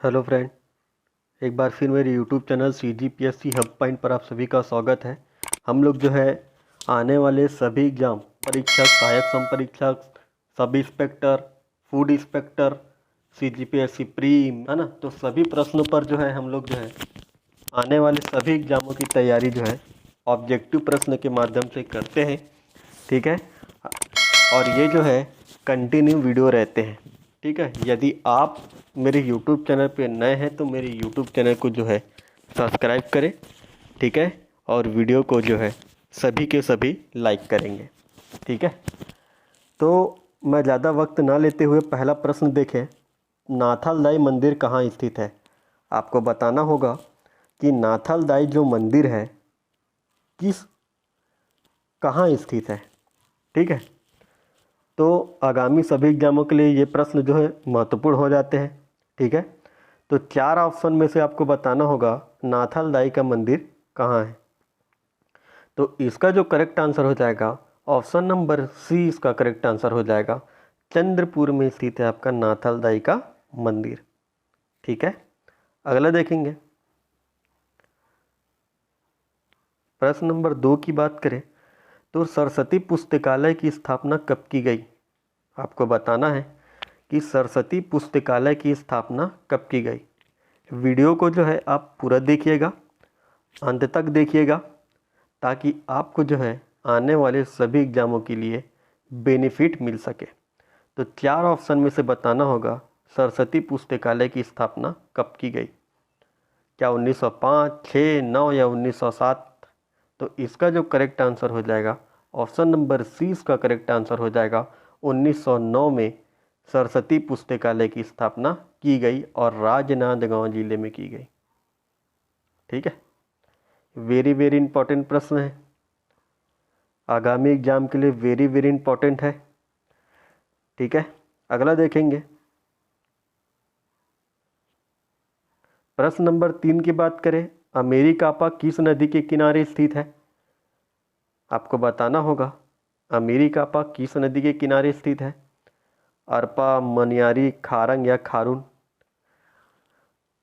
Hello friend, एक बार फिर मेरे YouTube channel CGPSC hub point पर आप सभी का स्वागत है। हम लोग जो है आने वाले सभी एग्जाम परीक्षक, सहायक संपरीक्षक, sub inspector, food inspector, CGPSC pre, है ना, तो सभी प्रश्नों पर जो है हम लोग जो है आने वाले सभी एग्जामों की तैयारी जो है ऑब्जेक्टिव प्रश्न के माध्यम से करते हैं। ठीक है, और ये जो है कंटिन्यू वीडियो रहते हैं। ठीक है, यदि आप मेरे YouTube चैनल पे नए हैं तो मेरे YouTube चैनल को जो है सब्सक्राइब करें। ठीक है, और वीडियो को जो है सभी के सभी लाइक करेंगे। ठीक है, तो मैं ज़्यादा वक्त ना लेते हुए पहला प्रश्न देखें। नाथालदाई मंदिर कहाँ स्थित है? आपको बताना होगा कि नाथालदाई जो मंदिर है कहाँ स्थित है। ठीक है, तो आगामी सभी एग्जामों के लिए ये प्रश्न जो है महत्वपूर्ण हो जाते हैं। ठीक है, तो 4 ऑप्शन में से आपको बताना होगा नाथालदाई का मंदिर कहाँ है। तो इसका जो करेक्ट आंसर हो जाएगा ऑप्शन नंबर सी, इसका करेक्ट आंसर हो जाएगा। चंद्रपुर में स्थित है आपका नाथालदाई का मंदिर। ठीक है, अगला देखेंगे। प्रश्न नंबर 2 की बात करें तो सरस्वती पुस्तकालय की स्थापना कब की गई? आपको बताना है कि सरस्वती पुस्तकालय की स्थापना कब की गई। वीडियो को जो है आप पूरा देखिएगा, अंत तक देखिएगा, ताकि आपको जो है आने वाले सभी एग्जामों के लिए बेनिफिट मिल सके। तो 4 ऑप्शन में से बताना होगा सरस्वती पुस्तकालय की स्थापना कब की गई। क्या 1905, 6, 9 या 1907? तो इसका जो करेक्ट आंसर हो जाएगा ऑप्शन नंबर सी, इसका करेक्ट आंसर हो जाएगा 1909 में सरस्वती पुस्तकालय की स्थापना की गई और राजनांदगांव जिले में की गई। ठीक है, वेरी वेरी इंपॉर्टेंट प्रश्न है, आगामी एग्जाम के लिए वेरी वेरी इंपॉर्टेंट है। ठीक है, अगला देखेंगे। प्रश्न नंबर 3 की बात करें, अमेरिकापा किस नदी के किनारे स्थित है? आपको बताना होगा अमेरिकापा किस नदी के किनारे स्थित है। अरपा, मनियारी, खारंग या खारून?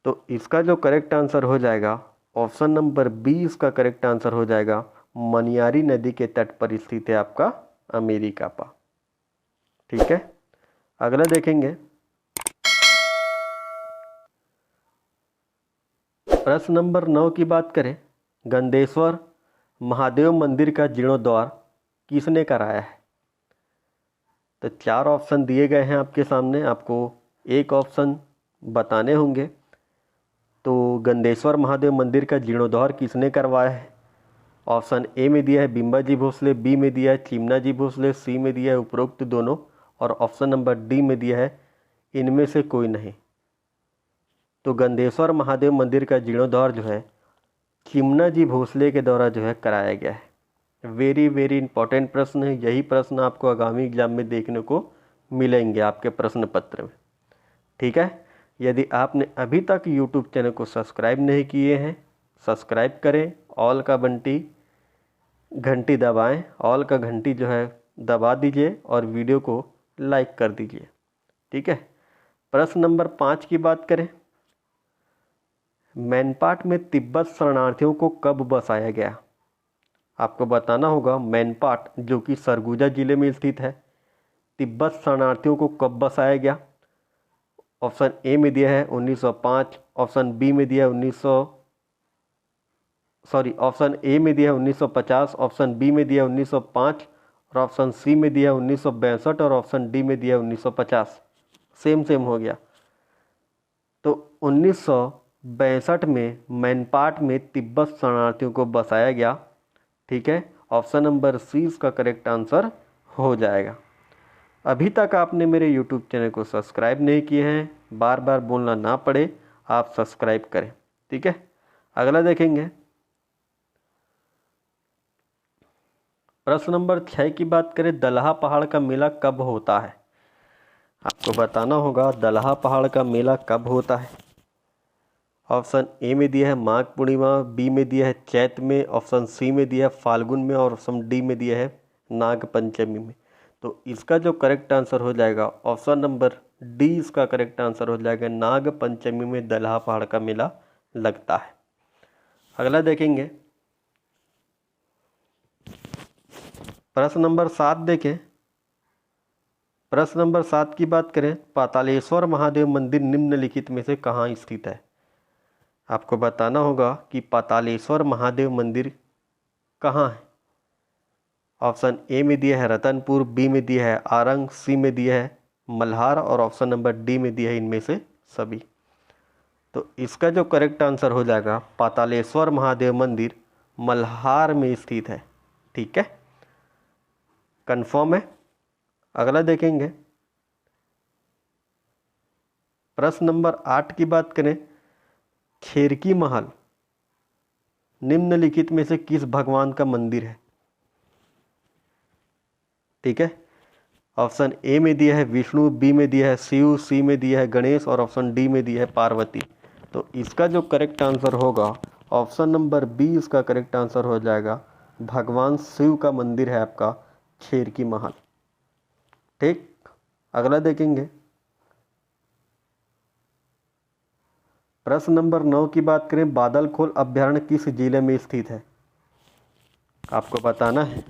तो इसका जो करेक्ट आंसर हो जाएगा ऑप्शन नंबर बी, इसका करेक्ट आंसर हो जाएगा मनियारी नदी के तट पर स्थित है आपका अमेरिकापा। ठीक है, अगला देखेंगे। प्रश्न नंबर 9 की बात करें, गंदेश्वर महादेव मंदिर का जीर्णोद्धार किसने कराया है? तो 4 ऑप्शन दिए गए हैं आपके सामने, आपको एक ऑप्शन बताने होंगे। तो गंदेश्वर महादेव मंदिर का जीर्णोद्धार किसने करवाया है? ऑप्शन ए में दिया है बिम्बाजी भोसले, बी में दिया है चिमनाजी भोसले, सी में दिया है उपरोक्त दोनों, और ऑप्शन नंबर डी में दिया है इनमें से कोई नहीं। तो गंदेश्वर महादेव मंदिर का जीर्णोद्धार जो है चिमनाजी भोसले के द्वारा जो है कराया गया है। वेरी वेरी इंपॉर्टेंट प्रश्न है, यही प्रश्न आपको आगामी एग्जाम में देखने को मिलेंगे आपके प्रश्न पत्र में। ठीक है, यदि आपने अभी तक यूट्यूब चैनल को सब्सक्राइब नहीं किए हैं, सब्सक्राइब करें, ऑल का घंटी दबाएं, ऑल का घंटी जो है दबा दीजिए और वीडियो को लाइक कर दीजिए। ठीक है, प्रश्न नंबर 5 की बात करें, मैनपाट में तिब्बत शरणार्थियों को कब बसाया गया? आपको बताना होगा मैनपाट जो कि सरगुजा जिले में स्थित है, तिब्बत शरणार्थियों को कब बसाया गया? ऑप्शन ए में दिया है 1905, ऑप्शन बी में दिया है ऑप्शन ए में दिया है 1950, ऑप्शन बी में दिया है 1905, और ऑप्शन सी में दिया है 1962, और ऑप्शन डी में दिया है 1950। सेम हो गया। तो 1962 में मैनपाट में तिब्बत शरणार्थियों को बसाया गया। ठीक है, ऑप्शन नंबर सी इसका करेक्ट आंसर हो जाएगा। अभी तक आपने मेरे YouTube चैनल को सब्सक्राइब नहीं किए हैं, बार बार बोलना ना पड़े, आप सब्सक्राइब करें। ठीक है, अगला देखेंगे। प्रश्न नंबर 6 की बात करें, दलहा पहाड़ का मेला कब होता है? आपको बताना होगा दलहा पहाड़ का मेला कब होता है। ऑप्शन ए में दिया है माघ पूर्णिमा, बी में दिया है चैत में, ऑप्शन सी में दिया है फाल्गुन में, और ऑप्शन डी में दिया है नाग पंचमी में। तो इसका जो करेक्ट आंसर हो जाएगा ऑप्शन नंबर डी इसका करेक्ट आंसर हो जाएगा। नाग पंचमी में दलहा पहाड़ का मेला लगता है। अगला देखेंगे प्रश्न नंबर 7 देखें। प्रश्न नंबर 7 की बात करें, पातालेश्वर महादेव मंदिर निम्नलिखित में से कहाँ स्थित है। आपको बताना होगा कि पातालेश्वर महादेव मंदिर कहाँ है। ऑप्शन ए में दिया है रतनपुर, बी में दिया है आरंग, सी में दिया है मल्हार और ऑप्शन नंबर डी में दिया है इनमें से सभी। तो इसका जो करेक्ट आंसर हो जाएगा, पातालेश्वर महादेव मंदिर मल्हार में स्थित है। ठीक है, कंफर्म है। अगला देखेंगे प्रश्न नंबर 8 की बात करें, खेरकी महल निम्नलिखित में से किस भगवान का मंदिर है। ठीक है, ऑप्शन ए में दिया है विष्णु, बी में दिया है शिव, सी में दिया है गणेश और ऑप्शन डी में दिया है पार्वती। तो इसका जो करेक्ट आंसर होगा ऑप्शन नंबर बी इसका करेक्ट आंसर हो जाएगा। भगवान शिव का मंदिर है आपका खेरकी महल। ठीक, अगला देखेंगे प्रश्न नंबर 9 की बात करें, बादलखोल अभ्यारण्य किस जिले में स्थित है। आपको बताना है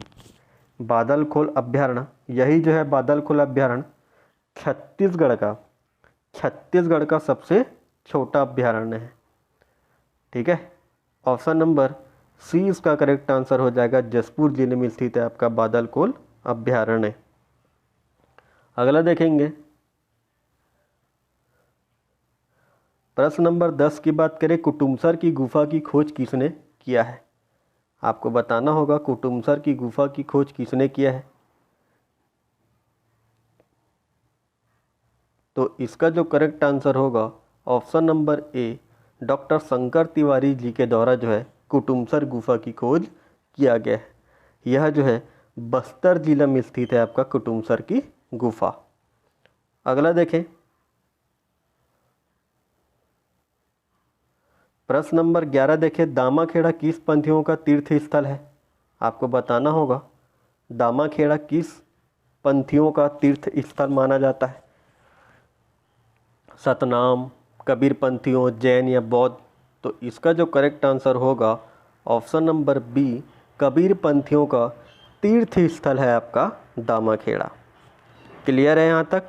बादलखोल अभ्यारण्य, यही जो है बादलखोल अभ्यारण्य छत्तीसगढ़ का सबसे छोटा अभ्यारण्य है। ठीक है, ऑप्शन नंबर सी इसका करेक्ट आंसर हो जाएगा। जसपुर जिले में स्थित है आपका बादलखोल अभ्यारण्य। अगला देखेंगे प्रश्न नंबर 10 की बात करें, कुटुमसर की गुफा की खोज किसने किया है। आपको बताना होगा कुटुमसर की गुफा की खोज किसने किया है। तो इसका जो करेक्ट आंसर होगा option number A, doctor Shankar Tiwari ji के द्वारा जो है कुटुमसर गुफा की खोज किया गया है। यह जो है बस्तर जिला में स्थित है आपका कुटुमसर की गुफा। अगला देखें प्रश्न नंबर 11 देखें, दामाखेड़ा किस पंथियों का तीर्थ स्थल है। आपको बताना होगा दामाखेड़ा किस पंथियों का तीर्थ स्थल माना जाता है। सतनाम, कबीर पंथियों, जैन या बौद्ध। तो इसका जो करेक्ट आंसर होगा ऑप्शन नंबर बी, कबीर पंथियों का तीर्थ स्थल है आपका दामाखेड़ा। क्लियर है यहाँ तक?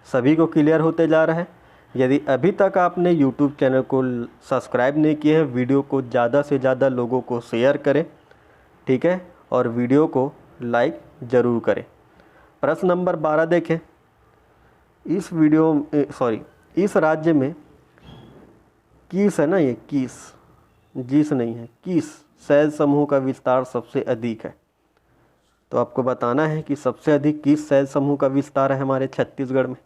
सभी को क्लियर होते जा रहा है। यदि अभी तक आपने YouTube चैनल को सब्सक्राइब नहीं किए हैं, वीडियो को ज़्यादा से ज़्यादा लोगों को शेयर करें। ठीक है, और वीडियो को लाइक ज़रूर करें। प्रश्न नंबर 12 देखें, इस राज्य में किस है ना, ये किस जिस नहीं है, किस शैल समूह का विस्तार सबसे अधिक है। तो आपको बताना है कि सबसे अधिक किस शैल समूह का विस्तार है हमारे छत्तीसगढ़ में।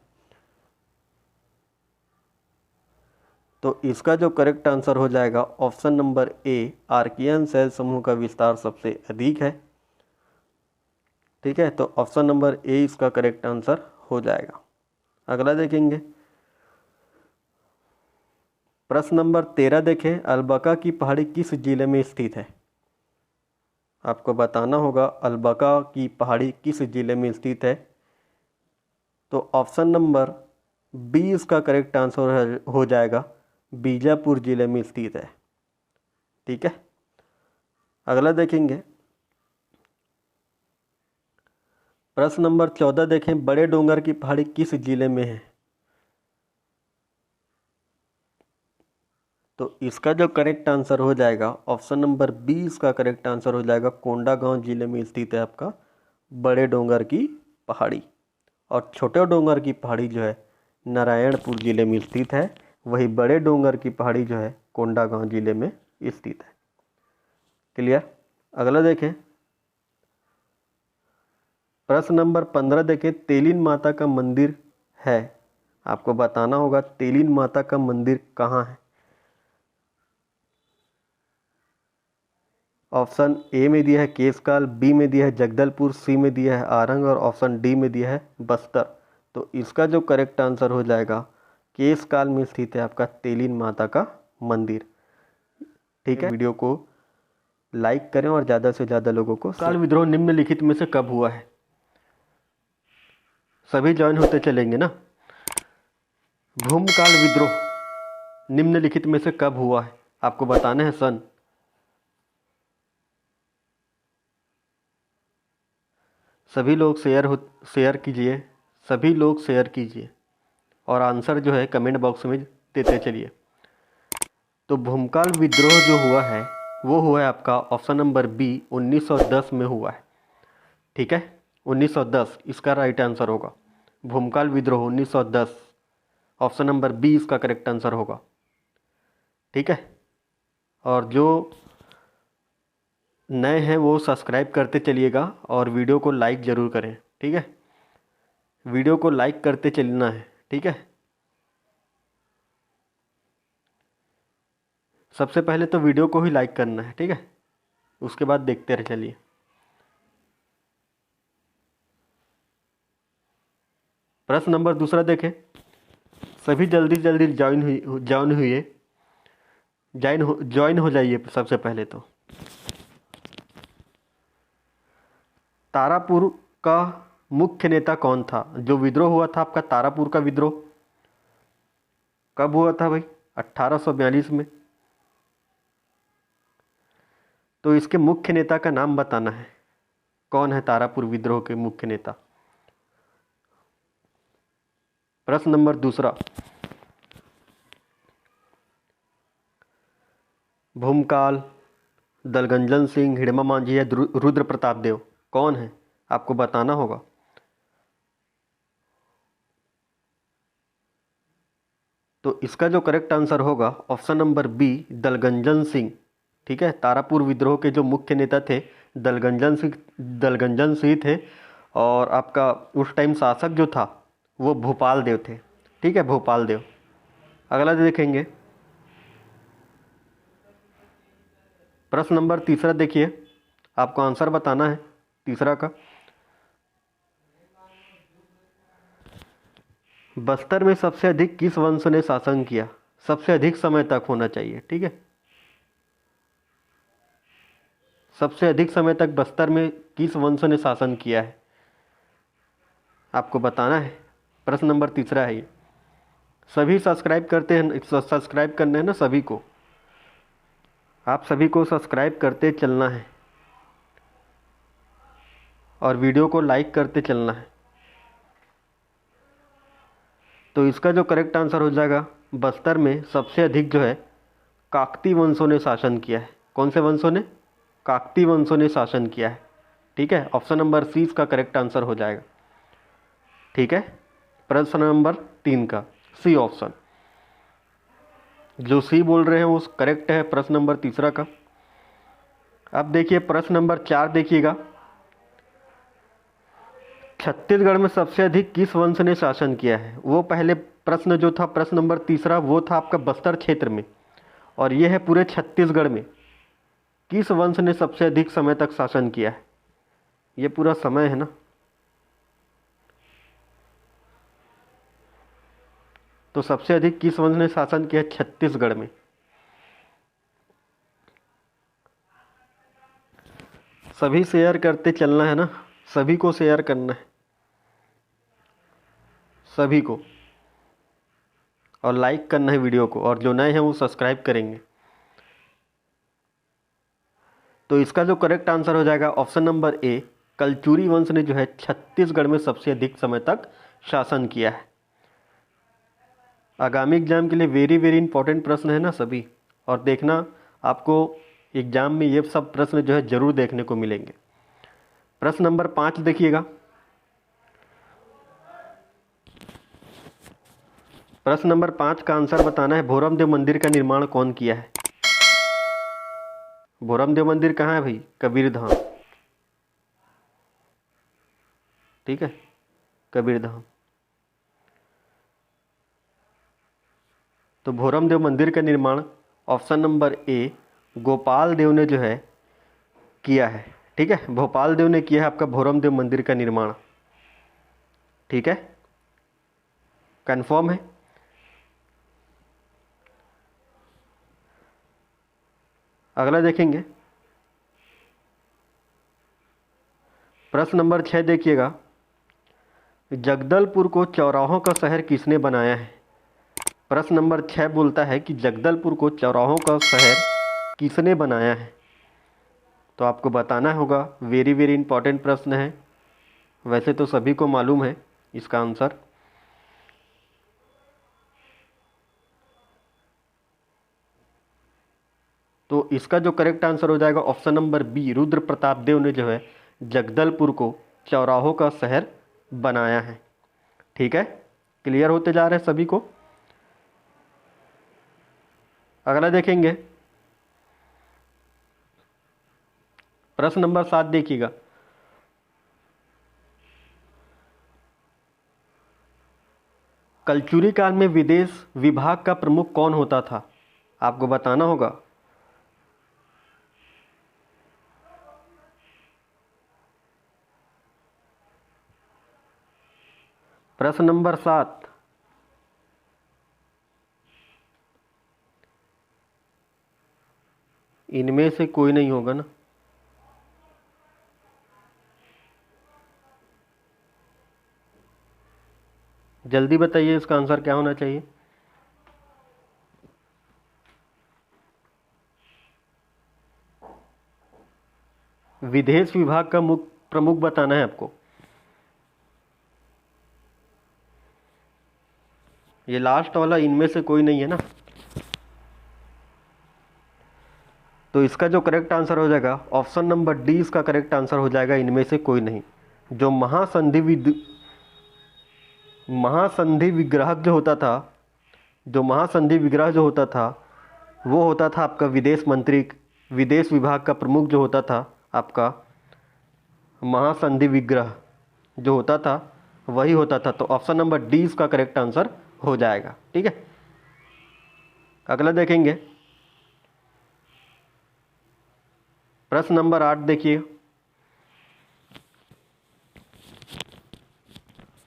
तो इसका जो करेक्ट आंसर हो जाएगा ऑप्शन नंबर ए, आर्कियन शैल समूह का विस्तार सबसे अधिक है। ठीक है, तो ऑप्शन नंबर ए इसका करेक्ट आंसर हो जाएगा। अगला देखेंगे प्रश्न नंबर 13 देखें, अलबका की पहाड़ी किस जिले में स्थित है। आपको बताना होगा अलबका की पहाड़ी किस जिले में स्थित है। तो ऑप्शन नंबर बी इसका करेक्ट आंसर हो जाएगा, बीजापुर जिले में स्थित है। ठीक है, अगला देखेंगे प्रश्न नंबर 14 देखें, बड़े डोंगर की पहाड़ी किस जिले में है। तो इसका जो करेक्ट आंसर हो जाएगा ऑप्शन नंबर बी इसका करेक्ट आंसर हो जाएगा, कोंडागांव जिले में स्थित है आपका बड़े डोंगर की पहाड़ी। और छोटे डोंगर की पहाड़ी जो है नारायणपुर जिले में स्थित है। वही बड़े डोंगर की पहाड़ी जो है कोंडागांव जिले में स्थित है। क्लियर? अगला देखें प्रश्न नंबर 15 देखें, तेलिन माता का मंदिर है। आपको बताना होगा तेलिन माता का मंदिर कहाँ है। ऑप्शन ए में दिया है केशकाल, बी में दिया है जगदलपुर, सी में दिया है आरंग और ऑप्शन डी में दिया है बस्तर। तो इसका जो करेक्ट आंसर हो जाएगा केशकाल में स्थित है आपका तेलिन माता का मंदिर। ठीक है, वीडियो को लाइक करें और ज़्यादा से ज़्यादा लोगों को। काल विद्रोह निम्नलिखित में से कब हुआ है। सभी ज्वाइन होते चलेंगे ना। भूमकाल विद्रोह निम्नलिखित में से कब हुआ है? आपको बताना है सन। सभी लोग शेयर कीजिए, सभी लोग शेयर कीजिए और आंसर जो है कमेंट बॉक्स में देते चलिए। तो भूमकाल विद्रोह जो हुआ है वो हुआ है आपका ऑप्शन नंबर बी 1910 में हुआ है। ठीक है, 1910 इसका राइट आंसर होगा। भूमकाल विद्रोह 1910, ऑप्शन नंबर बी इसका करेक्ट आंसर होगा। ठीक है, और जो नए हैं वो सब्सक्राइब करते चलिएगा और वीडियो को लाइक ज़रूर करें। ठीक है, वीडियो को लाइक करते चलना है। ठीक है, सबसे पहले तो वीडियो को ही लाइक करना है। ठीक है, उसके बाद देखते रहे चलिए। प्रश्न नंबर दूसरा देखें। सभी जल्दी जल्दी ज्वाइन हो जाइए। सबसे पहले तो तारापुर का मुख्य नेता कौन था? जो विद्रोह हुआ था आपका तारापुर का विद्रोह कब हुआ था भाई? 1842 में। तो इसके मुख्य नेता का नाम बताना है। कौन है तारापुर विद्रोह के मुख्य नेता? प्रश्न नंबर दूसरा, भूमकाल, दलगंजन सिंह, हिड़मा मांझी या रुद्र प्रताप देव, कौन है? आपको बताना होगा। तो इसका जो करेक्ट आंसर होगा option number B Dalganjan Singh. ठीक है, तारापुर विद्रोह के जो मुख्य नेता थे दलगंजन सिंह थे। और आपका उस टाइम शासक जो था वो भोपाल देव थे। ठीक है, भोपाल देव। अगला देखेंगे, प्रश्न नंबर तीसरा देखिए, आपको आंसर बताना है तीसरा का। बस्तर में सबसे अधिक किस वंश ने शासन किया? सबसे अधिक समय तक होना चाहिए। ठीक है, सबसे अधिक समय तक बस्तर में किस वंश ने शासन किया है? आपको बताना है। प्रश्न नंबर तीसरा है ये। सभी सब्सक्राइब करते हैं, सब्सक्राइब करना है ना सभी को। आप सभी को सब्सक्राइब करते चलना है और वीडियो को लाइक करते चलना है। तो इसका जो करेक्ट आंसर हो जाएगा, बस्तर में सबसे अधिक जो है काकती वंशों ने शासन किया है। कौन से वंशों ने? काकती वंशों ने शासन किया है। ठीक है, ऑप्शन नंबर सी इसका करेक्ट आंसर हो जाएगा। ठीक है, प्रश्न नंबर 3 का सी ऑप्शन, जो सी बोल रहे हैं वो करेक्ट है प्रश्न नंबर तीसरा का। अब देखिए प्रश्न नंबर 4 देखिएगा। छत्तीसगढ़ में सबसे अधिक किस वंश ने शासन किया है? वो पहले प्रश्न जो था प्रश्न नंबर तीसरा वो था आपका बस्तर क्षेत्र में, और ये है पूरे छत्तीसगढ़ में किस वंश ने सबसे अधिक समय तक शासन किया है? ये पूरा समय है ना। तो सबसे अधिक किस वंश ने शासन किया है छत्तीसगढ़ में? सभी शेयर करते चलना है ना, सभी को शेयर करना है, सभी को, और लाइक करना है वीडियो को, और जो नए हैं वो सब्सक्राइब करेंगे। तो इसका जो करेक्ट आंसर हो जाएगा ऑप्शन नंबर ए, कलचुरी वंश ने जो है छत्तीसगढ़ में सबसे अधिक समय तक शासन किया है। आगामी एग्जाम के लिए वेरी वेरी इंपॉर्टेंट प्रश्न है ना सभी, और देखना आपको एग्जाम में ये सब प्रश्न जो है जरूर देखने को मिलेंगे। प्रश्न नंबर 5 देखिएगा। प्रश्न नंबर 5 का आंसर बताना है। भोरम देव मंदिर का निर्माण कौन किया है? भोरम देव मंदिर कहाँ है भाई? कबीरधाम। ठीक है, कबीरधाम। तो भोरम देव मंदिर का निर्माण ऑप्शन नंबर ए गोपाल देव ने जो है किया है। ठीक है, भोपाल देव ने किया है आपका भोरम देव मंदिर का निर्माण। ठीक है, कंफर्म है। अगला देखेंगे, प्रश्न नंबर 6 देखिएगा। जगदलपुर को चौराहों का शहर किसने बनाया है? प्रश्न नंबर 6 बोलता है कि जगदलपुर को चौराहों का शहर किसने बनाया है। तो आपको बताना होगा, वेरी वेरी इंपॉर्टेंट प्रश्न है। वैसे तो सभी को मालूम है इसका आंसर। तो इसका जो करेक्ट आंसर हो जाएगा option number B, Rudra Pratap Dev ने जो है जगदलपुर को चौराहों का शहर बनाया है। ठीक है, क्लियर होते जा रहे हैं सभी को। अगला देखेंगे, प्रश्न नंबर 7 देखिएगा। कलचुरी काल में विदेश विभाग का प्रमुख कौन होता था। आपको बताना होगा। प्रश्न नंबर 7, इनमें से कोई नहीं होगा ना। जल्दी बताइए इसका आंसर क्या होना चाहिए। विदेश विभाग का प्रमुख बताना है आपको। ये लास्ट वाला इनमें से कोई नहीं है ना। तो इसका जो करेक्ट आंसर हो जाएगा ऑप्शन नंबर डी, इसका करेक्ट आंसर हो जाएगा इनमें से कोई नहीं। जो महासंधि विग्रह जो होता था, जो महासंधि विग्रह जो होता था वो होता था आपका विदेश मंत्री, विदेश विभाग का प्रमुख जो होता था आपका महासंधि विग्रह जो होता था वही होता था। तो ऑप्शन नंबर डी इसका करेक्ट आंसर हो जाएगा। ठीक है, अगला देखेंगे, प्रश्न नंबर 8 देखिए।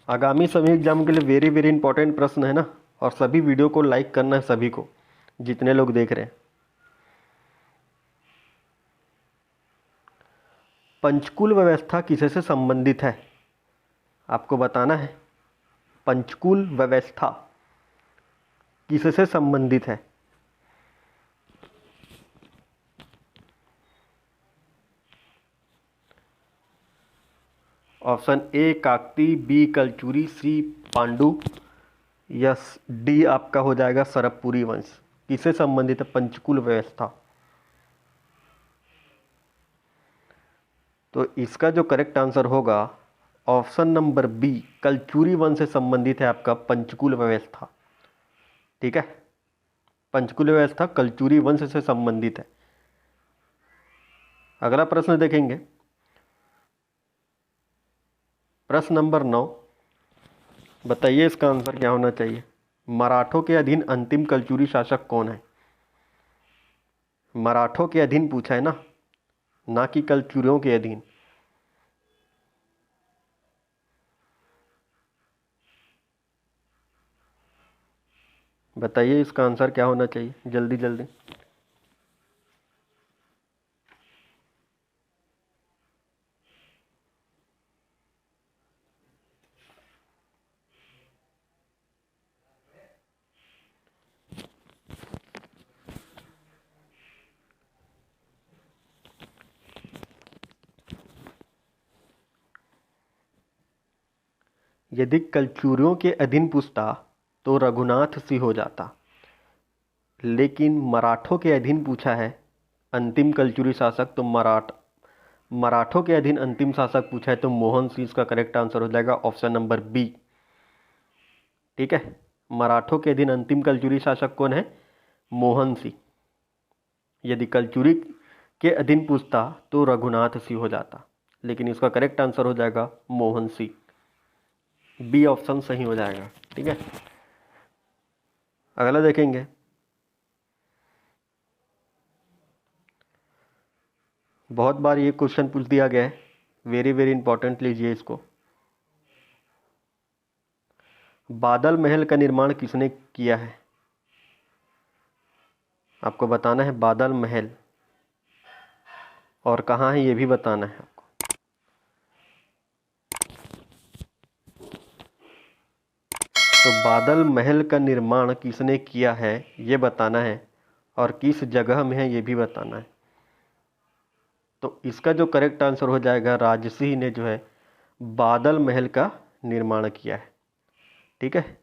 आगामी सभी एग्जाम के लिए वेरी वेरी इंपॉर्टेंट प्रश्न है ना, और सभी वीडियो को लाइक करना है सभी को, जितने लोग देख रहे हैं। पंचकुल व्यवस्था किससे से संबंधित है। आपको बताना है पंचकुल व्यवस्था किससे संबंधित है। Option A Kakati, B Kalachuri, C Pandu, yes D आपका हो जाएगा सरपपुरी वंश। किससे संबंधित है पंचकुल व्यवस्था। तो इसका जो करेक्ट आंसर होगा ऑप्शन नंबर बी, कलचुरी वंश से संबंधित है आपका पंचकुल व्यवस्था। ठीक है, पंचकुल व्यवस्था कलचुरी वंश से संबंधित है। अगला प्रश्न देखेंगे, प्रश्न नंबर 9, बताइए इसका आंसर क्या होना चाहिए। मराठों के अधीन अंतिम कलचुरी शासक कौन है। मराठों के अधीन पूछा है ना कि कलचुरियों के अधीन। बताइए इसका आंसर क्या होना चाहिए, जल्दी जल्दी। यदि कलचुरियों के अधीन पूछता तो रघुनाथ सिंह हो जाता, लेकिन मराठों के अधीन पूछा है अंतिम कलचुरी शासक, तो मराठों के अधीन अंतिम शासक पूछा है तो मोहन सिंह इसका करेक्ट आंसर हो जाएगा ऑप्शन नंबर बी। ठीक है, मराठों के अधीन अंतिम कलचुरी शासक कौन है, मोहन सिंह। यदि कलचुरी के अधीन पूछता तो रघुनाथ सिंह हो जाता, लेकिन इसका करेक्ट आंसर हो जाएगा मोहन सिंह। बी ऑप्शन सही हो जाएगा। ठीक है, अगला देखेंगे, बहुत बार ये क्वेश्चन पूछ दिया गया है, वेरी वेरी इंपॉर्टेंट, लीजिए इसको। बादल महल का निर्माण किसने किया है। आपको बताना है बादल महल, और कहाँ है ये भी बताना है आपको। तो बादल महल का निर्माण किसने किया है ये बताना है, और किस जगह में है ये भी बताना है। तो इसका जो करेक्ट आंसर हो जाएगा, राजसिंह ने जो है बादल महल का निर्माण किया है। ठीक है,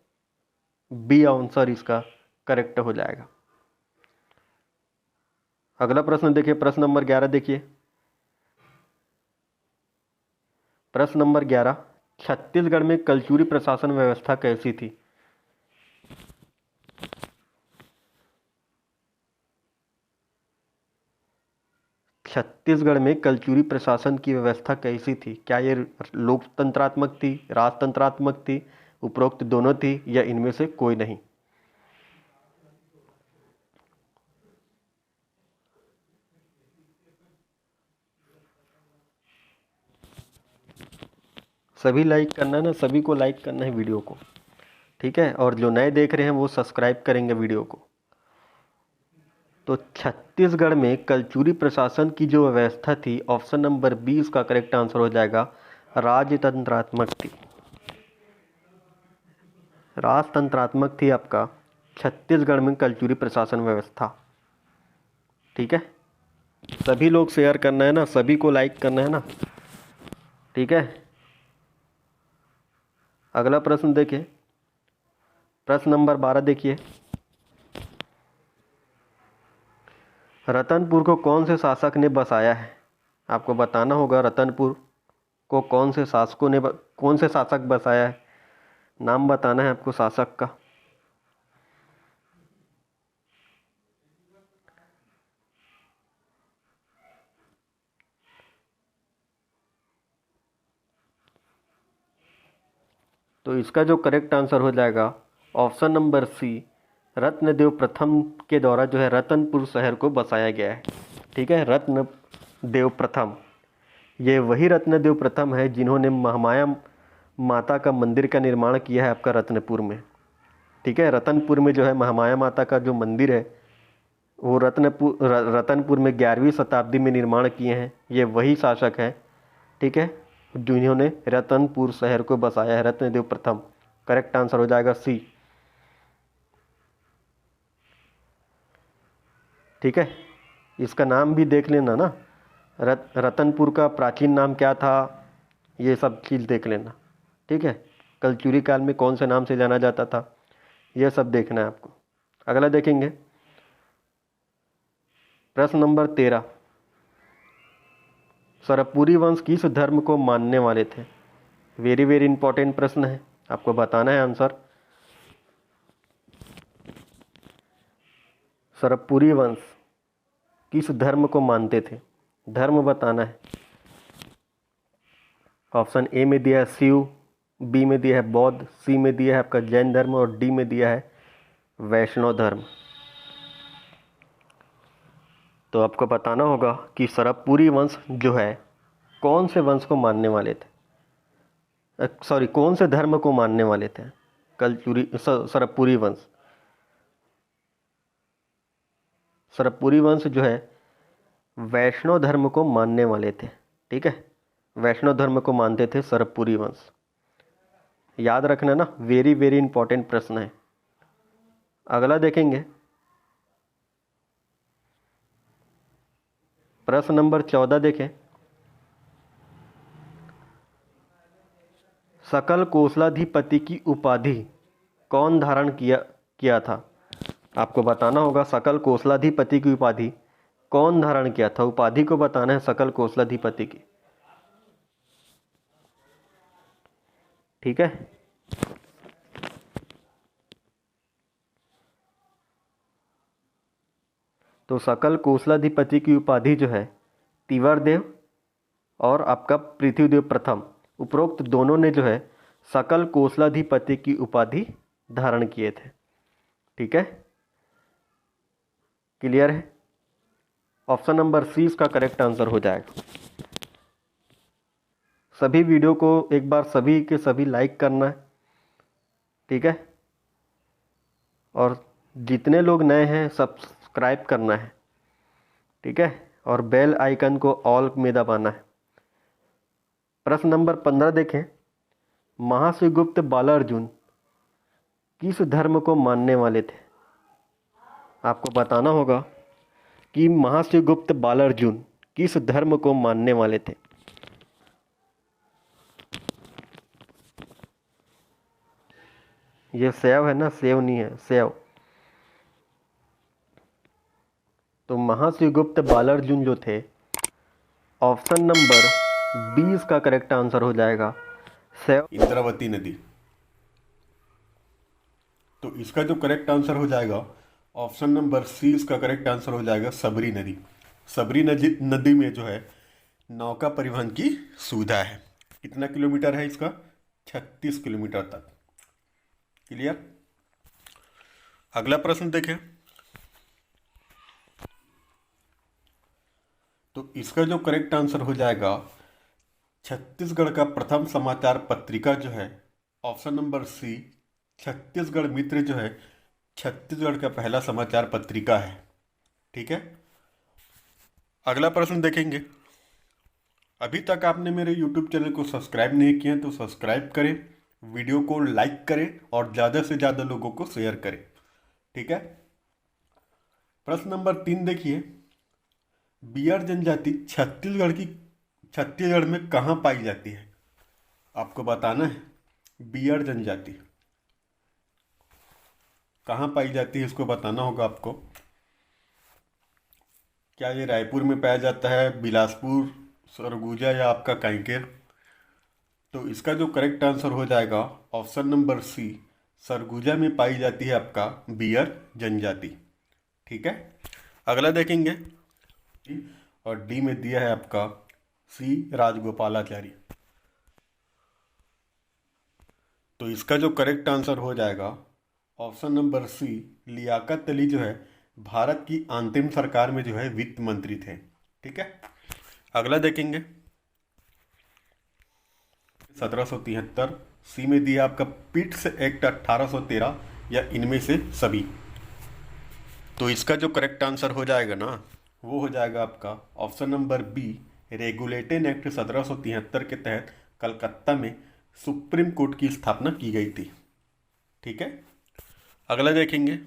बी आंसर इसका करेक्ट हो जाएगा। अगला प्रश्न देखिए, प्रश्न नंबर 11 देखिए। प्रश्न नंबर 11, छत्तीसगढ़ में कलचुरी प्रशासन व्यवस्था कैसी थी? छत्तीसगढ़ में कलचुरी प्रशासन की व्यवस्था कैसी थी? क्या ये लोकतंत्रात्मक थी, राजतंत्रात्मक थी, उपरोक्त दोनों थी, या इनमें से कोई नहीं? सभी लाइक करना है ना, सभी को लाइक करना है वीडियो को। ठीक है, और जो नए देख रहे हैं वो सब्सक्राइब करेंगे वीडियो को। तो छत्तीसगढ़ में कलचुरी प्रशासन की जो व्यवस्था थी, ऑप्शन नंबर 20 का करेक्ट आंसर हो जाएगा, राजतंत्रात्मक थी। राजतंत्रात्मक थी आपका छत्तीसगढ़ में कलचुरी प्रशासन व्यवस्था। ठीक है, सभी लोग शेयर करना है ना, सभी को लाइक करना है ना। ठीक है, अगला प्रश्न देखिए, प्रश्न नंबर 12 देखिए। रतनपुर को कौन से शासक ने बसाया है? आपको बताना होगा रतनपुर को कौन से कौन से शासक बसाया है। नाम बताना है आपको शासक का। तो इसका जो करेक्ट आंसर हो जाएगा, ऑप्शन नंबर सी, रत्नदेव प्रथम के द्वारा जो है रतनपुर शहर को बसाया गया है। ठीक है, रत्नदेव प्रथम, ये वही रत्नदेव प्रथम है जिन्होंने महामाया माता का मंदिर का निर्माण किया है आपका रत्नपुर में। ठीक है, रतनपुर में जो है महामाया माता का जो मंदिर है वो रतनपुर में 11वीं शताब्दी में निर्माण किए हैं। ये वही शासक हैं, ठीक है, जिन्होंने रतनपुर शहर को बसाया है, रत्नदेव प्रथम। करेक्ट आंसर हो जाएगा सी। ठीक है, इसका नाम भी देख लेना ना, रतनपुर का प्राचीन नाम क्या था, ये सब चीज़ देख लेना। ठीक है, कलचुरी काल में कौन से नाम से जाना जाता था, यह सब देखना है आपको। अगला देखेंगे, प्रश्न नंबर 13, सरपुरी वंश किस धर्म को मानने वाले थे? वेरी वेरी इंपॉर्टेंट प्रश्न है, आपको बताना है आंसर। सरपुरी वंश किस धर्म को मानते थे? धर्म बताना है। ऑप्शन ए में दिया है शिव, बी में दिया है बौद्ध, सी में दिया है आपका जैन धर्म, और डी में दिया है वैष्णव धर्म। तो आपको बताना होगा कि सरपुरी वंश जो है कौन से वंश को मानने वाले थे, सॉरी कौन से धर्म को मानने वाले थे। सरपुरी वंश, सरपुरी वंश जो है वैष्णव धर्म को मानने वाले थे। ठीक है, वैष्णव धर्म को मानते थे सरपुरी वंश। याद रखना ना, वेरी वेरी इंपॉर्टेंट प्रश्न है। अगला देखेंगे, प्रश्न नंबर 14 देखें। सकल कोसलाधिपति की उपाधि कौन धारण किया था? आपको बताना होगा सकल कोसलाधिपति की उपाधि कौन धारण किया था। उपाधि को बताना है सकल कोसलाधिपति की। ठीक है, तो सकल कोसलाधिपति की उपाधि जो है तिवरदेव और आपका पृथ्वीदेव प्रथम, उपरोक्त दोनों ने जो है सकल कोसलाधिपति की उपाधि धारण किए थे। ठीक है, क्लियर है? ऑप्शन नंबर सी इसका करेक्ट आंसर हो जाएगा। सभी वीडियो को एक बार सभी के सभी लाइक करना है। ठीक है, और जितने लोग नए हैं सब्सक्राइब करना है। ठीक है, और बेल आइकन को ऑल में दबाना है। प्रश्न नंबर 15 देखें, महाशिवगुप्त बालार्जुन किस धर्म को मानने वाले थे? आपको बताना होगा कि महाशिवगुप्त बालार्जुन किस धर्म को मानने वाले थे। ये शैव है ना, सेव नहीं है, शैव। तो महाशिवगुप्त बालार्जुन जो थे, ऑप्शन नंबर 20 का करेक्ट आंसर हो जाएगा शैव। इंद्रावती नदी। तो इसका जो करेक्ट आंसर हो जाएगा ऑप्शन नंबर सी, इसका करेक्ट आंसर हो जाएगा सबरी नदी। सबरी नदी में जो है नौका परिवहन की सुविधा है। कितना किलोमीटर है इसका? 36 किलोमीटर तक। क्लियर। अगला प्रश्न देखें। तो इसका जो करेक्ट आंसर हो जाएगा छत्तीसगढ़ का प्रथम समाचार पत्रिका जो है, ऑप्शन नंबर सी, छत्तीसगढ़ मित्र जो है छत्तीसगढ़ का पहला समाचार पत्रिका है। ठीक है। अगला प्रश्न देखेंगे। अभी तक आपने मेरे YouTube चैनल को सब्सक्राइब नहीं किया तो सब्सक्राइब करें, वीडियो को लाइक करें और ज़्यादा से ज़्यादा लोगों को शेयर करें। ठीक है। प्रश्न नंबर 3 देखिए। बियर जनजाति छत्तीसगढ़ में कहाँ पाई जाती है? आपको बताना है। बियर जनजाति कहाँ पाई जाती है, इसको बताना होगा आपको। क्या ये रायपुर में पाया जाता है, बिलासपुर, सरगुजा या आपका कांकेर? तो इसका जो करेक्ट आंसर हो जाएगा ऑप्शन नंबर सी, सरगुजा में पाई जाती है आपका बियर जनजाति। ठीक है। अगला देखेंगे। और डी में दिया है आपका सी, राजगोपालाचारी। तो इसका जो करेक्ट आंसर हो जाएगा option number C, Liaquat Ali जो है भारत की अंतिम सरकार में जो है वित्त मंत्री थे। ठीक है। अगला देखेंगे। 1773। सी में दिया आपका पिट्स एक्ट 1813 या इनमें से सभी। तो इसका जो करेक्ट आंसर हो जाएगा ना, वो हो जाएगा आपका option number B, regulating act 1773 के तहत कलकत्ता में सुप्रीम कोर्ट की स्थापना की गई थी। ठीक है। अगला देखेंगे।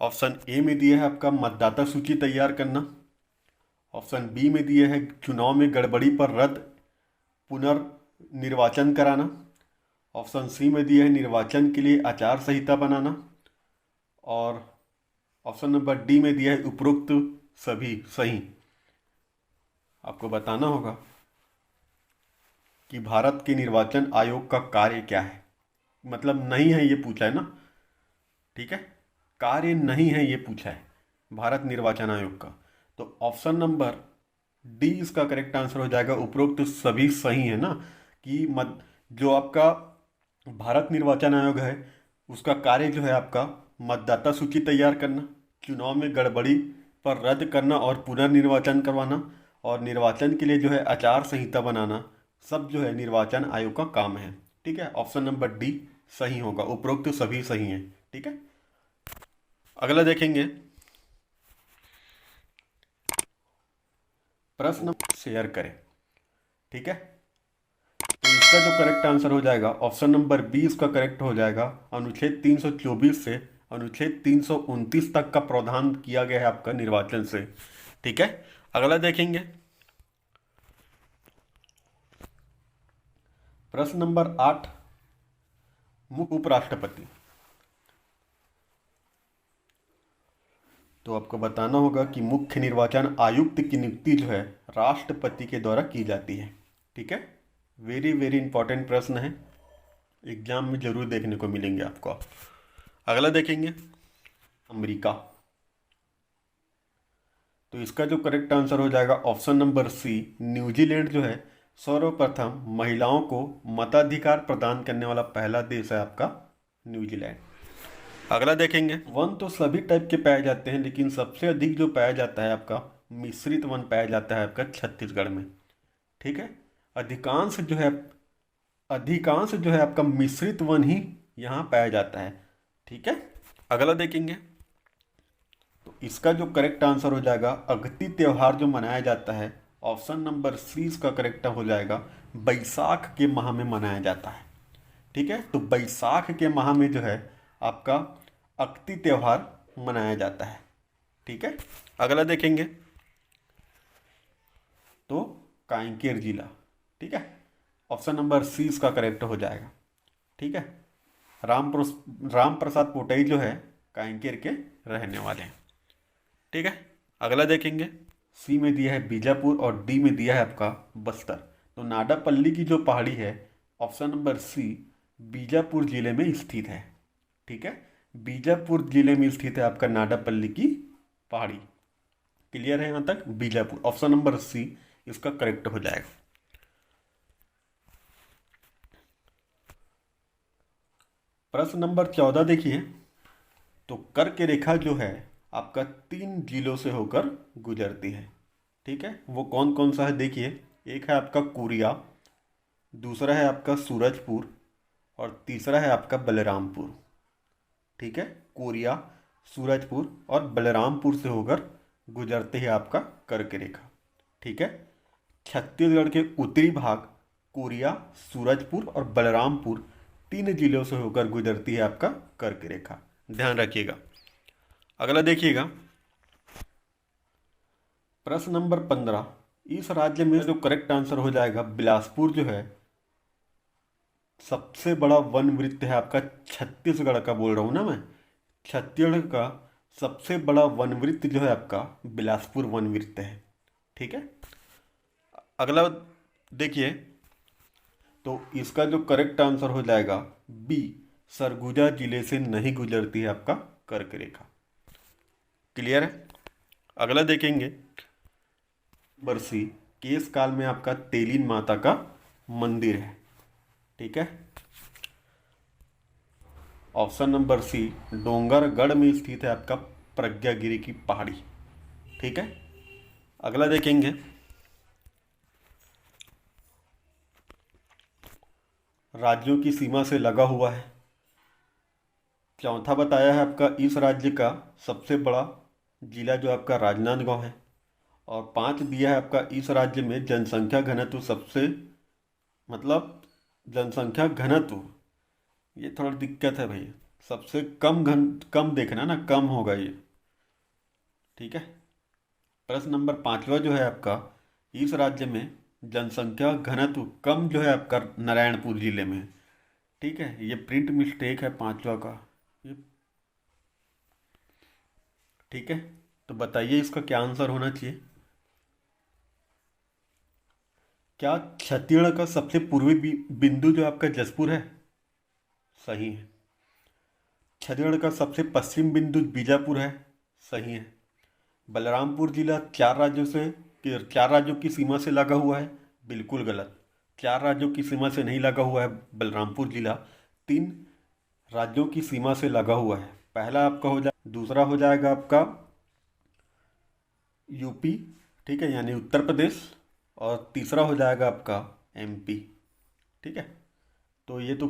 ऑप्शन ए में दिया है आपका मतदाता सूची तैयार करना। ऑप्शन बी में दिया है चुनाव में गड़बड़ी पर रद्द पुनर्निर्वाचन कराना। ऑप्शन सी में दिया है निर्वाचन के लिए आचार संहिता बनाना। और ऑप्शन नंबर डी में दिया है उपरोक्त सभी सही। आपको बताना होगा कि भारत के निर्वाचन आयोग का कार्य क्या है। मतलब नहीं है ये पूछा है ना। ठीक है। कार्य नहीं है ये पूछा है भारत निर्वाचन आयोग का। तो ऑप्शन नंबर डी इसका करेक्ट आंसर हो जाएगा, उपरोक्त सभी सही है ना। कि जो आपका भारत निर्वाचन आयोग है उसका कार्य जो है आपका मतदाता सूची तैयार करना, चुनाव में गड़बड़ी पर रद्द करना और पुनर्निर्वाचन करवाना, और निर्वाचन के लिए जो है आचार संहिता बनाना, सब जो है निर्वाचन आयोग का काम है। ठीक है। ऑप्शन नंबर डी सही होगा, उपरोक्त सभी सही हैं। ठीक है। अगला देखेंगे। प्रश्न शेयर करें। ठीक है। तो इसका जो करेक्ट आंसर हो जाएगा ऑप्शन नंबर बी, इसका करेक्ट हो जाएगा अनुच्छेद 324 से अनुच्छेद 329 तक का प्रावधान किया गया है आपका निर्वाचन से। ठीक है। अगला देखेंगे। प्रश्न नंबर 8, मुख्य उपराष्ट्रपति। तो आपको बताना होगा कि मुख्य निर्वाचन आयुक्त की नियुक्ति जो है राष्ट्रपति के द्वारा की जाती है। ठीक है। वेरी वेरी इंपॉर्टेंट प्रश्न है, एग्जाम में जरूर देखने को मिलेंगे आपको। अगला देखेंगे। अमेरिका। तो इसका जो करेक्ट आंसर हो जाएगा ऑप्शन नंबर सी, न्यूजीलैंड जो है सर्वप्रथम महिलाओं को मताधिकार प्रदान करने वाला पहला देश है आपका न्यूजीलैंड। अगला देखेंगे। वन तो सभी टाइप के पाए जाते हैं, लेकिन सबसे अधिक जो पाया जाता है आपका मिश्रित वन पाया जाता है आपका छत्तीसगढ़ में। ठीक है। अधिकांश जो है आपका मिश्रित वन ही यहाँ पाया जाता है। ठीक है। अगला देखेंगे। तो इसका जो करेक्ट आंसर हो जाएगा अगती त्यौहार जो मनाया जाता है, ऑप्शन नंबर सी इसका करेक्ट हो जाएगा बैसाख के माह में मनाया जाता है। ठीक है, तो बैसाख के माह में जो है आपका अक्ति त्यौहार मनाया जाता है। ठीक है, अगला देखेंगे तो कांकेर जिला। ठीक है, ऑप्शन नंबर सी इसका करेक्ट हो जाएगा। ठीक है, राम प्रसाद पोटई जो है कांकेर के रहने वाले हैं। ठीक है, अगला देखेंगे, सी में दिया है बीजापुर और डी में दिया है आपका बस्तर। तो नाडापल्ली की जो पहाड़ी है, ऑप्शन नंबर सी, बीजापुर जिले में स्थित है। ठीक है, बीजापुर जिले में स्थित है आपका नाडापल्ली की पहाड़ी। क्लियर है यहाँ तक? बीजापुर, ऑप्शन नंबर सी इसका करेक्ट हो जाएगा। प्रश्न नंबर 14 देखिए, तो कर्क रेखा जो है आपका 3 जिलों से होकर गुजरती है। ठीक है, वो कौन कौन सा है देखिए, एक है आपका कोरिया, दूसरा है आपका सूरजपुर और तीसरा है आपका बलरामपुर। ठीक है, कोरिया, सूरजपुर और बलरामपुर से होकर गुजरती है आपका कर्क रेखा। ठीक है, छत्तीसगढ़ के उत्तरी भाग कोरिया, सूरजपुर और बलरामपुर 3 जिलों से होकर गुजरती है आपका कर्क रेखा, ध्यान रखिएगा। अगला देखिएगा, प्रश्न नंबर 15, इस राज्य में जो करेक्ट आंसर हो जाएगा बिलासपुर जो है सबसे बड़ा वन वृत्त है आपका छत्तीसगढ़ का, बोल रहा हूँ ना मैं, छत्तीसगढ़ का सबसे बड़ा वन वृत्त जो है आपका बिलासपुर वन वृत्त है। ठीक है, अगला देखिए, तो इसका जो करेक्ट आंसर हो जाएगा बी, सरगुजा जिले से नहीं गुजरती है आपका कर्क रेखा। क्लियर है? अगला देखेंगे, बरसी केस काल में आपका तेलीन माता का मंदिर है। ठीक है, ऑप्शन नंबर सी, डोंगरगढ़ में स्थित है आपका प्रज्ञागिरी की पहाड़ी। ठीक है, अगला देखेंगे, राज्यों की सीमा से लगा हुआ है। चौथा बताया है आपका इस राज्य का सबसे बड़ा जिला जो आपका राजनांदगांव है, और 5 दिया है आपका इस राज्य में जनसंख्या घनत्व सबसे, मतलब जनसंख्या घनत्व, ये थोड़ा दिक्कत है भैया, सबसे कम देखना ना, कम होगा ये। ठीक है, प्रश्न नंबर 5वां जो है आपका, इस राज्य में जनसंख्या घनत्व कम जो है आपका नारायणपुर जिले में। ठीक है, ये प्रिंट मिस्टेक है 5वां का ये। ठीक है, तो बताइए इसका क्या आंसर होना चाहिए। क्या छत्तीसगढ़ का सबसे पूर्वी बिंदु जो आपका जसपुर है? सही है। छत्तीसगढ़ का सबसे पश्चिम बिंदु बीजापुर है? सही है। बलरामपुर जिला 4 राज्यों की सीमा से लगा हुआ है? बिल्कुल गलत। 4 राज्यों की सीमा से नहीं लगा हुआ है बलरामपुर जिला, 3 राज्यों की सीमा से लगा हुआ है। पहला आपका हो जाए, दूसरा हो जाएगा आपका यूपी, ठीक है, यानी उत्तर प्रदेश, और तीसरा हो जाएगा आपका एमपी। ठीक है, तो ये तो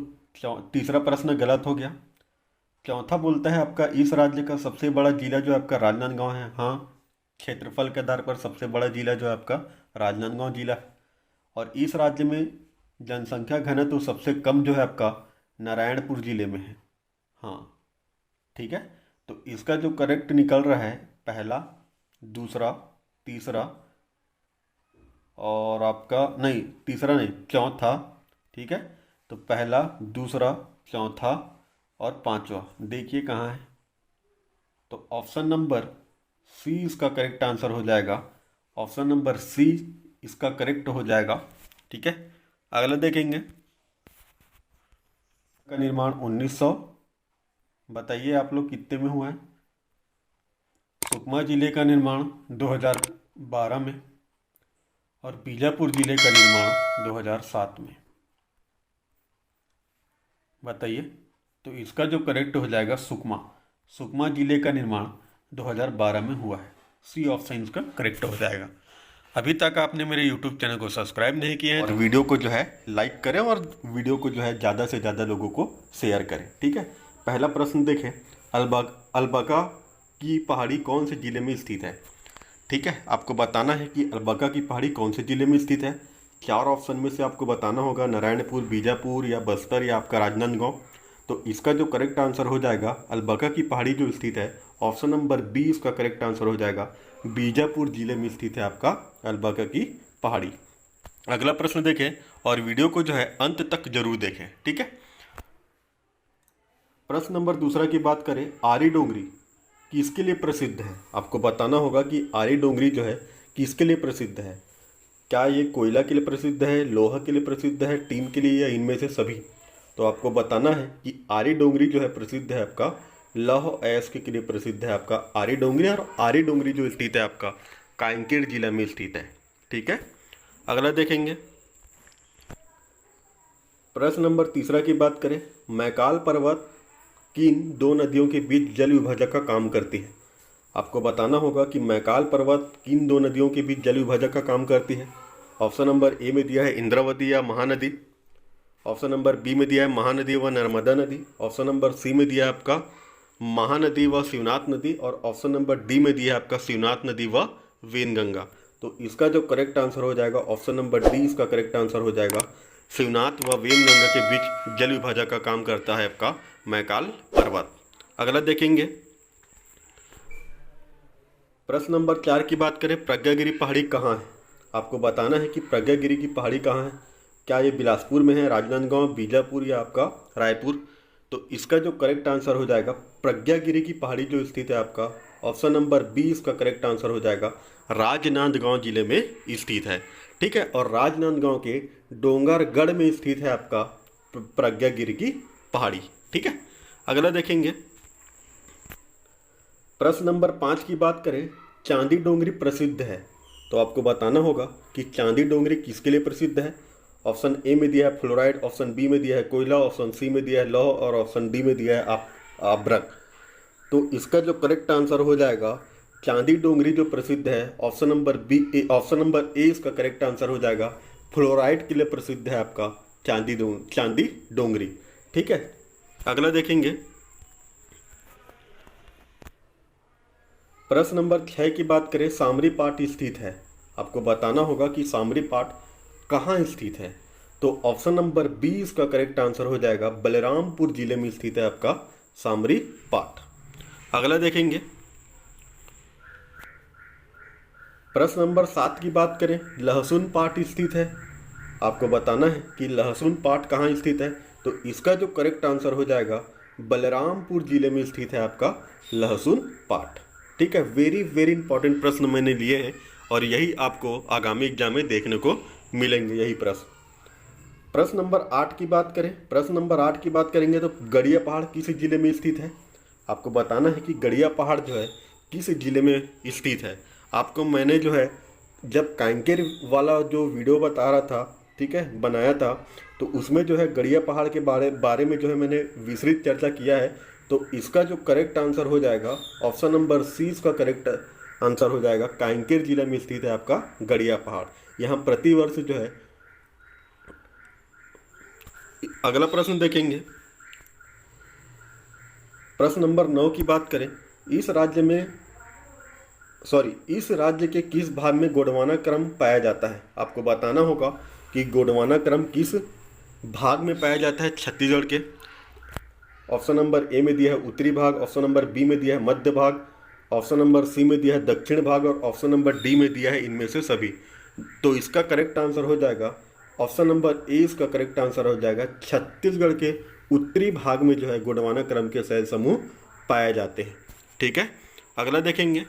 तीसरा प्रश्न गलत हो गया। चौथा बोलता है आपका इस राज्य का सबसे बड़ा जिला जो आपका राजनांदगांव है। हाँ, क्षेत्रफल के आधार पर सबसे बड़ा जिला जो है आपका राजनांदगांव जिला है, और इस राज्य में जनसंख्या घनत्व सबसे कम जो है आपका नारायणपुर जिले में है। हाँ, ठीक है, तो इसका जो करेक्ट निकल रहा है पहला, दूसरा, तीसरा और आपका नहीं, तीसरा नहीं, चौथा। ठीक है, तो पहला, दूसरा, चौथा और 5वां देखिए कहाँ है। तो ऑप्शन नंबर सी इसका करेक्ट आंसर हो जाएगा। ऑप्शन नंबर सी इसका करेक्ट हो जाएगा। ठीक है, अगला देखेंगे, का निर्माण 1900, बताइए आप लोग कितने में हुआ है। सुकमा जिले का निर्माण 2012 में, और बीजापुर जिले का निर्माण 2007 में। बताइए, तो इसका जो करेक्ट हो जाएगा सुकमा जिले का निर्माण 2012 में हुआ है। सी ऑप्शन इसका करेक्ट हो जाएगा। अभी तक आपने मेरे YouTube चैनल को सब्सक्राइब नहीं किया है और वीडियो को जो है लाइक करें और वीडियो को जो है ज़्यादा से ज़्यादा लोगों को शेयर करें। ठीक है, पहला प्रश्न देखें, अलबका की पहाड़ी कौन से ज़िले में स्थित है। ठीक है, आपको बताना है कि अलबका की पहाड़ी कौन से ज़िले में स्थित है। चार ऑप्शन में से आपको बताना होगा नारायणपुर, बीजापुर या बस्तर या आपका राजनांदगांव। तो इसका जो करेक्ट आंसर हो जाएगा अलबका की पहाड़ी जो स्थित है, ऑप्शन नंबर बी इसका करेक्ट आंसर हो जाएगा। बीजापुर जिले में स्थित है आपका अलबका की पहाड़ी। अगला प्रश्न देखें और वीडियो को जो है अंत तक जरूर देखें, ठीक है। प्रश्न नंबर दूसरा की बात करें, आरी डोंगरी किसके लिए प्रसिद्ध है। आपको बताना होगा कि आरी डोंगरी जो है किसके लिए प्रसिद्ध है। क्या ये कोयला के लिए प्रसिद्ध है, लोहा के लिए प्रसिद्ध है, टीन के लिए या इनमें से सभी। तो आपको बताना है कि आरी डोंगरी जो है प्रसिद्ध है आपका लौह अयस्क के लिए प्रसिद्ध है आपका आरी डोंगरी। और आरी डोंगरी जो स्थित है आपका कांकेर जिला में स्थित है, ठीक है। अगला देखेंगे, प्रश्न नंबर तीसरा की बात करें, मैकाल पर्वत किन दो नदियों के बीच जल विभाजक का काम करती है। आपको बताना होगा कि मैकाल पर्वत किन दो नदियों के बीच जल विभाजक का काम करती है। ऑप्शन नंबर ए में दिया है इंद्रावती या महानदी, ऑप्शन नंबर बी में दिया है महानदी व नर्मदा नदी, ऑप्शन नंबर सी में दिया है आपका महानदी व शिवनाथ नदी, और ऑप्शन नंबर डी में दिया है आपका शिवनाथ नदी व वेनगंगा। तो इसका जो करेक्ट आंसर हो जाएगा ऑप्शन नंबर डी इसका करेक्ट आंसर हो जाएगा। शिवनाथ व वेनगंगा के बीच जल विभाजक का काम करता है आपका मैकाल पर्वत। अगला देखेंगे, प्रश्न नंबर 4 की बात करें, प्रज्ञागिरी पहाड़ी कहाँ है। आपको बताना है कि प्रज्ञागिरी की पहाड़ी कहाँ है। क्या ये बिलासपुर में है, राजनांदगांव, बीजापुर या आपका रायपुर। तो इसका जो करेक्ट आंसर हो जाएगा प्रज्ञागिरी की पहाड़ी जो स्थित है आपका ऑप्शन नंबर बी इसका करेक्ट आंसर हो जाएगा, राजनांदगांव जिले में स्थित है, ठीक है। और राजनांदगांव के डोंगरगढ़ में स्थित है आपका प्रज्ञागिरी की पहाड़ी, ठीक है। अगला देखेंगे, प्रश्न नंबर 5 की बात करें, चांदी डोंगरी प्रसिद्ध है। तो आपको बताना होगा कि चांदी डोंगरी किसके लिए प्रसिद्ध है। ऑप्शन ए में दिया है फ्लोराइड, ऑप्शन बी में दिया है कोयला, ऑप्शन सी में दिया है लौह, और ऑप्शन डी में दिया है आभ्रक। तो इसका जो करेक्ट आंसर हो जाएगा चांदी डोंगरी जो प्रसिद्ध है ऑप्शन नंबर ए इसका करेक्ट आंसर हो जाएगा। फ्लोराइड के लिए प्रसिद्ध है आपका चांदी डोंगरी, ठीक है। अगला देखेंगे, प्रश्न नंबर 6 की बात करें, सामरी पाट स्थित है। आपको बताना होगा कि सामरी पाट कहाँ स्थित है। तो ऑप्शन नंबर बी इसका करेक्ट आंसर हो जाएगा, बलरामपुर जिले में स्थित है आपका सामरी पाट। अगला देखेंगे, प्रश्न नंबर 7 की बात करें, लहसुन पाट स्थित है। आपको बताना है कि लहसुन पाट कहाँ स्थित है। तो इसका जो करेक्ट आंसर हो जाएगा बलरामपुर जिले में स्थित है आपका लहसुन पाट, ठीक है। वेरी वेरी इंपॉर्टेंट प्रश्न मैंने लिए हैं और यही आपको आगामी एग्जाम में देखने को मिलेंगे यही प्रश्न। प्रश्न नंबर 8 की बात करें, प्रश्न नंबर 8 की बात करेंगे तो गड़िया पहाड़ किस जिले में स्थित है। आपको बताना है कि गड़िया पहाड़ जो है किस जिले में स्थित है। आपको मैंने जो है जब कांकेर वाला जो वीडियो बता रहा था, ठीक है, बनाया था, तो उसमें जो है गड़िया पहाड़ के बारे में जो है मैंने विस्तृत चर्चा किया है। तो इसका जो करेक्ट आंसर हो जाएगा ऑप्शन नंबर सी इसका करेक्ट आंसर हो जाएगा, कांकेर जिला में स्थित है आपका गड़िया पहाड़। यहाँ प्रतिवर्ष जो है। अगला प्रश्न देखेंगे, प्रश्न नंबर 9 की बात करें, इस राज्य के किस भाग में गोंडवाना क्रम पाया जाता है। आपको बताना होगा कि गोंडवाना क्रम किस भाग में पाया जाता है छत्तीसगढ़ के। ऑप्शन नंबर ए में दिया है उत्तरी भाग, ऑप्शन नंबर बी में दिया है मध्य भाग, ऑप्शन नंबर सी में दिया है दक्षिण भाग, और ऑप्शन नंबर डी में दिया है इनमें से सभी। तो इसका करेक्ट आंसर हो जाएगा ऑप्शन नंबर ए इसका करेक्ट आंसर हो जाएगा, छत्तीसगढ़ के उत्तरी भाग में जो है गोंडवाना क्रम के शैल समूह पाए जाते हैं, ठीक है। अगला देखेंगे,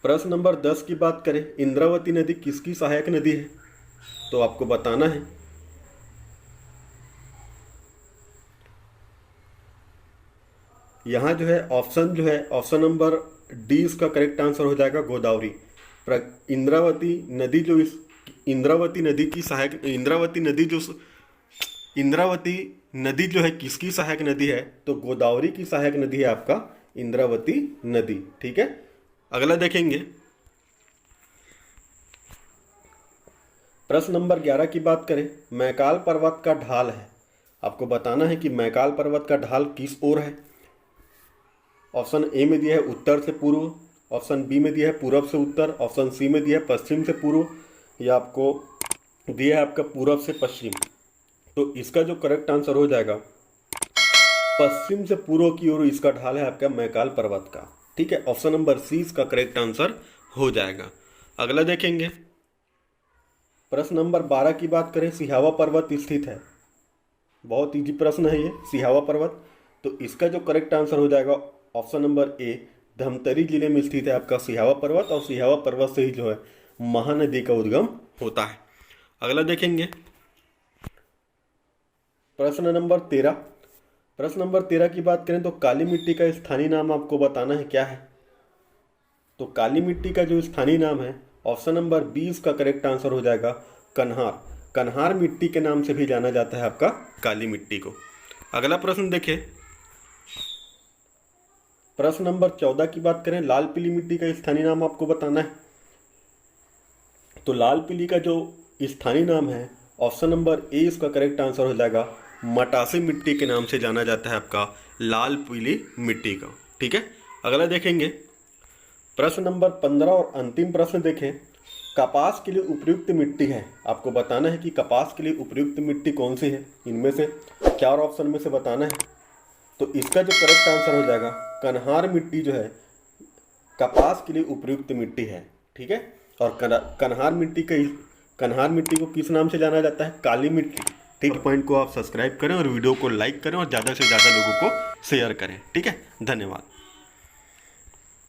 प्रश्न नंबर 10 की बात करें, इंद्रावती नदी किसकी सहायक नदी है। तो आपको बताना है यहाँ जो है ऑप्शन नंबर डी इसका करेक्ट आंसर हो जाएगा, गोदावरी। इंद्रावती नदी जो है किसकी सहायक नदी है। तो गोदावरी की सहायक नदी है आपका इंद्रावती नदी, ठीक है। अगला देखेंगे, प्रश्न नंबर 11 की बात करें, मैकाल पर्वत का ढाल है। आपको बताना है कि मैकाल पर्वत का ढाल किस ओर है। ऑप्शन ए में दिया है उत्तर से पूर्व, ऑप्शन बी में दिया है पूर्व से उत्तर, ऑप्शन सी में दिया है पश्चिम से पूर्व, या आपको दिया है आपका पूरब से पश्चिम, तो इसका जो करेक्ट आंसर हो जाएगा, पश्चिम से पूर्व की ओर इसका ढाल है आपका मैकाल पर्वत का। ठीक है, ऑप्शन नंबर सी इसका करेक्ट आंसर हो जाएगा। अगला देखेंगे, प्रश्न नंबर 12 की बात करें, सिहावा पर्वत स्थित है। बहुत इजी प्रश्न है ये, सिहावा पर्वत। तो इसका जो करेक्ट आंसर हो जाएगा, ऑप्शन नंबर ए, धमतरी जिले में स्थित है आपका सिहावा पर्वत, और सिहावा पर्वत से ही जो है महानदी का उद्गम होता है। अगला देखेंगे, प्रश्न नंबर 13। प्रश्न नंबर 13 की बात करें तो काली मिट्टी का स्थानीय नाम आपको बताना है क्या है। तो काली मिट्टी का जो स्थानीय नाम है, ऑप्शन नंबर 20 का करेक्ट आंसर हो जाएगा कन्हार। कन्हार मिट्टी के नाम से भी जाना जाता है आपका काली मिट्टी को। अगला प्रश्न देखें, प्रश्न नंबर 14 की बात करें, लाल पीली मिट्टी का स्थानीय नाम आपको बताना है। तो लाल पीली का जो स्थानीय नाम है, ऑप्शन नंबर ए इसका करेक्ट आंसर हो जाएगा मटासी मिट्टी के नाम से जाना जाता है आपका लाल पीली मिट्टी को। ठीक है, अगला देखेंगे, प्रश्न नंबर 15 और अंतिम प्रश्न देखें, कपास के लिए उपयुक्त मिट्टी है। आपको बताना है कि कपास के लिए उपयुक्त मिट्टी कौन सी है, इनमें से 4 ऑप्शन में से बताना है। तो इसका जो करेक्ट आंसर हो जाएगा, कन्हार मिट्टी जो है कपास के लिए उपयुक्त मिट्टी है। ठीक है, और कन्हार मिट्टी को किस नाम से जाना जाता है, काली मिट्टी। ठीक, पॉइंट को आप सब्सक्राइब करें और वीडियो को लाइक करें और ज़्यादा से ज़्यादा लोगों को शेयर करें। ठीक है, धन्यवाद।